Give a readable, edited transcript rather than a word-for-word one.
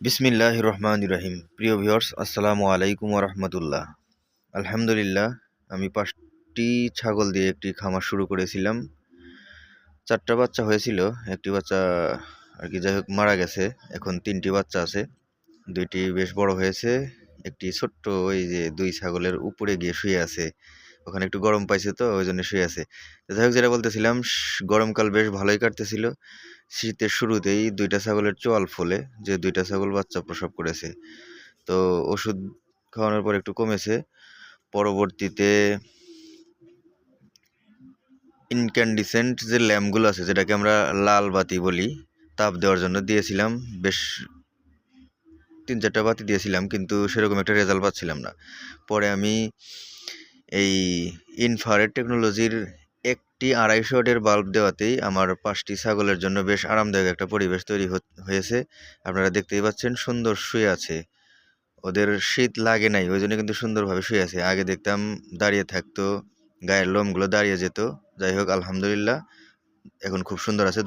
বিসমিল্লাহির রহমানির রহিম। প্রিয় ভিউয়ার্স, আসসালামু আলাইকুম ওয়া রাহমাতুল্লাহ। আলহামদুলিল্লাহ, আমি ৫টি ছাগল দিয়ে একটি খামার শুরু করেছিলাম। ৪টা বাচ্চা হয়েছিল, একটি বাচ্চা যাই হোক মারা গেছে। এখন ৩টি বাচ্চা আছে, ২টি বেশ বড় হয়েছে। একটি ছোট্ট ওই যে ২ ছাগলের উপরে গিয়ে শুয়ে আছে। ওখানে একটু গরম পাইছে তো ওইজন্য শুয়ে আছে। তো যাই হোক, যেটা বলতেছিলাম, গরমকাল বেশ ভালোই কাটতেছিল। শীতের শুরুতেই ২টা ছাগলের চোয়াল ফোলে, যে ২টা ছাগল বাচ্চা প্রসব করেছে। তো ওষুধ খাওয়ানোর পর একটু কমেছে। পরবর্তীতে ইনক্যান্ডিসেন্ট যে ল্যাম্পগুলো আছে, যেটাকে আমরা লাল বাতি বলি, তাপ দেওয়ার জন্য দিয়েছিলাম। বেশ ৩-৪টা বাতি দিয়েছিলাম, কিন্তু সেরকম একটা রেজাল্ট পাচ্ছিলাম না। পরে আমি এই ইনফ্রারেড টেকনোলজির একটি ২৫০ ওয়াটের বাল্ব দেওয়াতেই আমার ৫টি ছাগলের জন্য বেশ আরামদায়ক একটা পরিবেশ তৈরি হয়েছে। আপনারা দেখতেই পাচ্ছেন, সুন্দর শুয়ে আছে। ওদের শীত লাগে নাই, ওই জন্য কিন্তু সুন্দরভাবে শুয়ে আছে। আগে দেখতাম দাঁড়িয়ে থাকতো, গায়ের লোমগুলো দাঁড়িয়ে যেত। যাই হোক, আলহামদুলিল্লাহ, এখন খুব সুন্দর আছে।